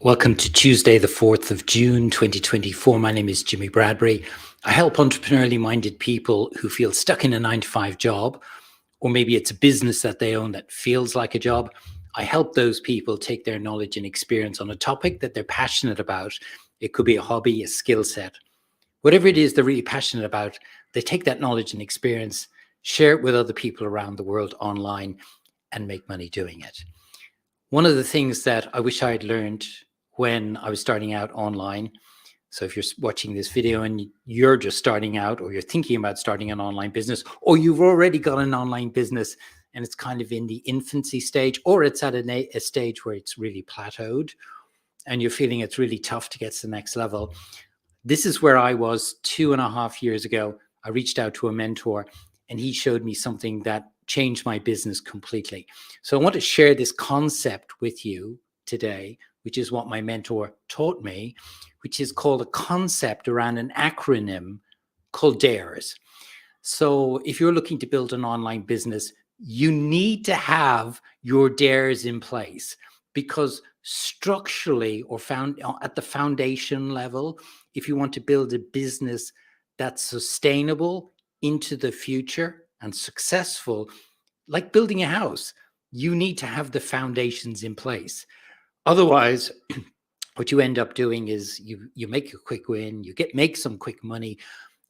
Welcome to Tuesday, the 4th of June, 2024. My name is Jimmy Bradbury. I help entrepreneurially minded people who feel stuck in a 9-to-5 job, or maybe it's a business that they own that feels like a job. I help those people take their knowledge and experience on a topic that they're passionate about. It could be a hobby, a skill set, whatever it is they're really passionate about. They take that knowledge and experience, share it with other people around the world online, and make money doing it. One of the things that I wish I had learned when I was starting out online. So if you're watching this video and you're just starting out, or you're thinking about starting an online business, or you've already got an online business and it's kind of in the infancy stage, or it's at a stage where it's really plateaued and you're feeling it's really tough to get to the next level. This is where I was 2.5 years ago. I reached out to a mentor and he showed me something that changed my business completely. So I want to share this concept with you today, which is what my mentor taught me, which is called a concept around an acronym called DARES. So if you're looking to build an online business, you need to have your DARES in place, because structurally, or found at the foundation level, if you want to build a business that's sustainable into the future and successful, like building a house, you need to have the foundations in place. Otherwise, what you end up doing is you make a quick win, make some quick money,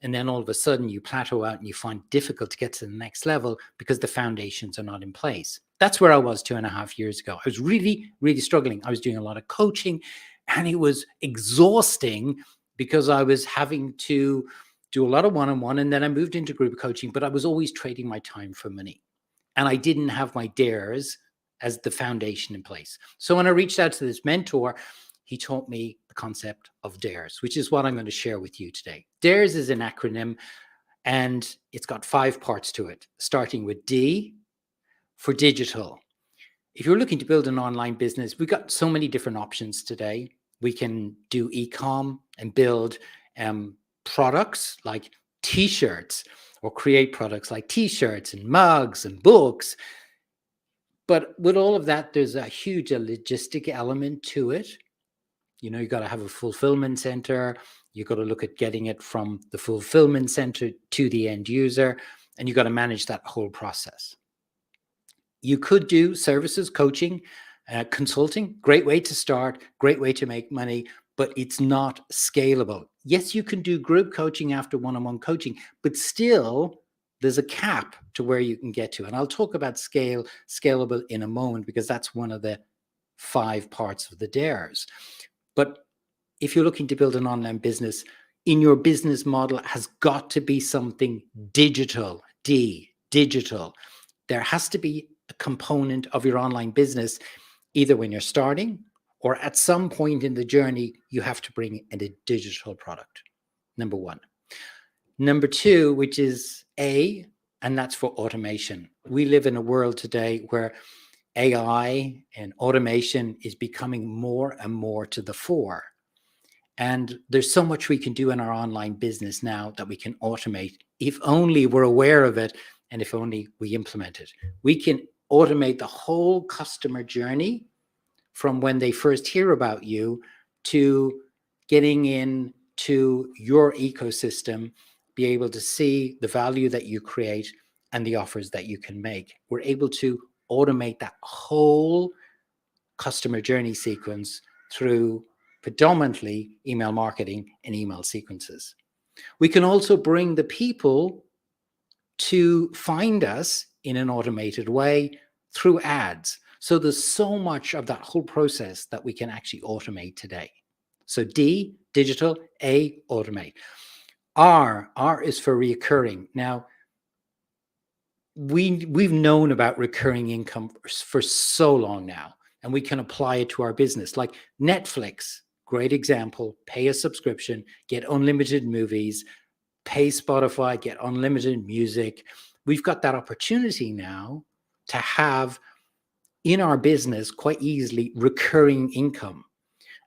and then all of a sudden you plateau out and you find it difficult to get to the next level because the foundations are not in place. That's where I was 2.5 years ago. I was really, really struggling. I was doing a lot of coaching and it was exhausting because I was having to do a lot of one-on-one, and then I moved into group coaching, but I was always trading my time for money. And I didn't have my DARES as the foundation in place. So when I reached out to this mentor, he taught me the concept of DARES, which is what I'm going to share with you today. DARES is an acronym, and it's got 5 parts to it, starting with D for digital. If you're looking to build an online business, we've got so many different options today. We can do e-com and build products like t-shirts, or create products like t-shirts and mugs and books. But with all of that, there's a huge logistic element to it. You know, you got to have a fulfillment center. You got to look at getting it from the fulfillment center to the end user, and you got to manage that whole process. You could do services, coaching, consulting. Great way to start, great way to make money, but it's not scalable. Yes, you can do group coaching after one-on-one coaching, but still there's a cap to where you can get to. And I'll talk about scalable in a moment, because that's one of the 5 parts of the DARES. But if you're looking to build an online business, in your business model has got to be something digital, digital. There has to be a component of your online business, either when you're starting or at some point in the journey, you have to bring in a digital product. Number 1. Number 2, which is A, and that's for automation. We live in a world today where AI and automation is becoming more and more to the fore. And there's so much we can do in our online business now that we can automate, if only we're aware of it and if only we implement it. We can automate the whole customer journey from when they first hear about you to getting into your ecosystem, be able to see the value that you create and the offers that you can make. We're able to automate that whole customer journey sequence through predominantly email marketing and email sequences. We can also bring the people to find us in an automated way through ads. So there's so much of that whole process that we can actually automate today. So D, digital; A, automate. R is for recurring. Now, we've known about recurring income for so long now, and we can apply it to our business. Like Netflix, great example. Pay a subscription, get unlimited movies. Pay Spotify, get unlimited music. We've got that opportunity now to have in our business quite easily recurring income.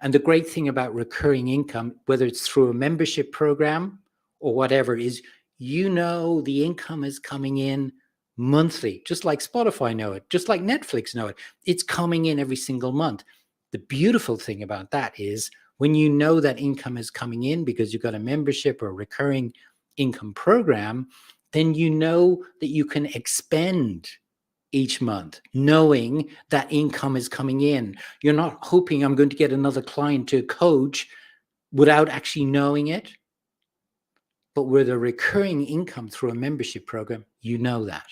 And the great thing about recurring income, whether it's through a membership program or whatever, is the income is coming in monthly, just like Spotify know it, just like Netflix know it. It's coming in every single month. The beautiful thing about that is when you know that income is coming in because you've got a membership or a recurring income program, then you know that you can expend each month, knowing that income is coming in. You're not hoping I'm going to get another client to coach without actually knowing it. But with a recurring income through a membership program, you know that.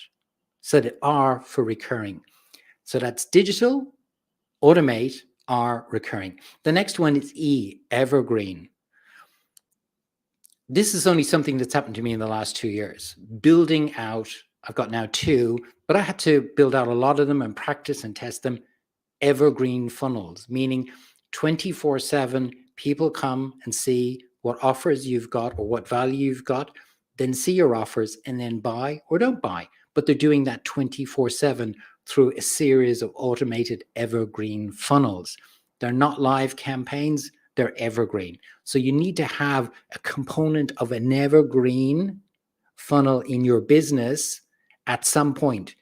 So the R for recurring. So that's digital, automate, R, recurring. The next one is E, evergreen. This is only something that's happened to me in the last 2 years. Building out, I've got now 2, but I had to build out a lot of them and practice and test them. Evergreen funnels, meaning 24/7, people come and see what offers you've got or what value you've got, then see your offers and then buy or don't buy. But they're doing that 24/7 through a series of automated evergreen funnels. They're not live campaigns, they're evergreen. So you need to have a component of an evergreen funnel in your business at some point.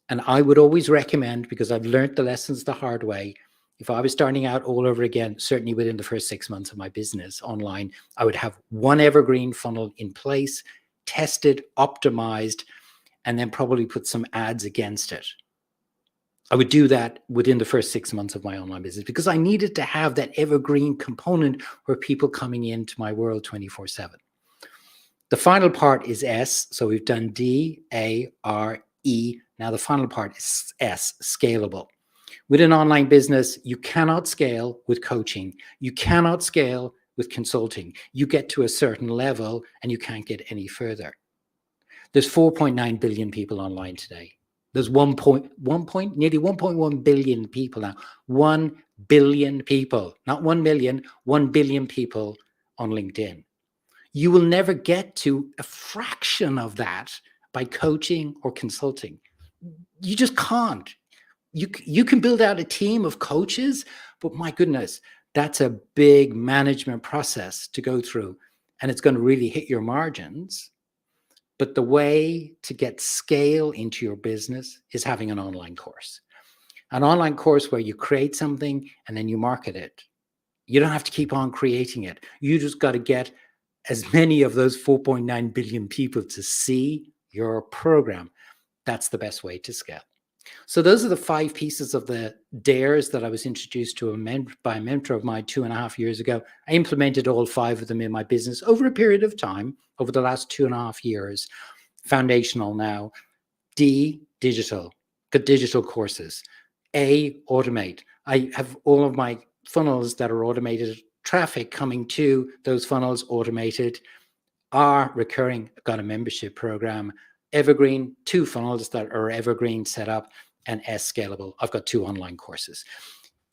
And I would always recommend, because I've learned the lessons the hard way, if I was starting out all over again, certainly within the first 6 months of my business online, I would have one evergreen funnel in place, tested, optimized, and then probably put some ads against it. I would do that within the first 6 months of my online business because I needed to have that evergreen component where people coming into my world 24/7. The final part is S. So we've done D, A, R, E. Now the final part is S, scalable. With an online business, you cannot scale with coaching. You cannot scale with consulting. You get to a certain level and you can't get any further. There's 4.9 billion people online today. There's nearly 1.1 billion people now. 1 billion people, not 1 million, 1 billion people on LinkedIn. You will never get to a fraction of that by coaching or consulting. You just can't. You can build out a team of coaches, but my goodness, that's a big management process to go through, and it's going to really hit your margins. But the way to get scale into your business is having an online course. An online course where you create something and then you market it. You don't have to keep on creating it. You just got to get as many of those 4.9 billion people to see your program. That's the best way to scale. So those are the 5 pieces of the DARES that I was introduced to by a mentor of mine 2.5 years ago. I implemented all 5 of them in my business over a period of time, over the last 2.5 years. Foundational now. D, digital. Got digital courses. A, automate. I have all of my funnels that are automated, traffic coming to those funnels automated. R, recurring. Got a membership program. Evergreen, 2 funnels that are evergreen set up, and S, scalable. I've got 2 online courses.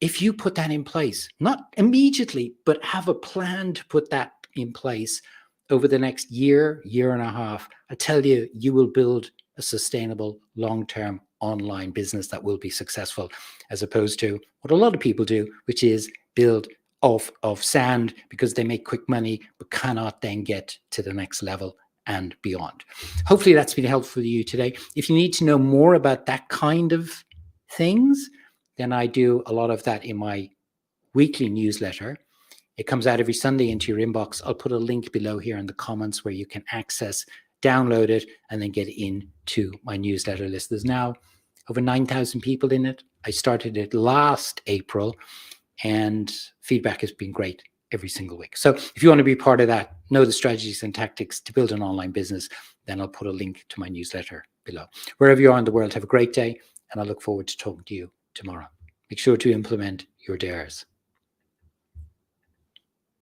If you put that in place, not immediately, but have a plan to put that in place over the next year, year and a half, I tell you, you will build a sustainable long-term online business that will be successful, as opposed to what a lot of people do, which is build off of sand because they make quick money, but cannot then get to the next level and beyond. Hopefully that's been helpful to you today. If you need to know more about that kind of things, then I do a lot of that in my weekly newsletter. It comes out every Sunday into your inbox. I'll put a link below here in the comments where you can access, download it, and then get into my newsletter list. There's now over 9,000 people in it. I started it last April, and feedback has been great every single week. So if you want to be part of that, know the strategies and tactics to build an online business, then I'll put a link to my newsletter below. Wherever you are in the world, have a great day, and I look forward to talking to you tomorrow. Make sure to implement your DARES.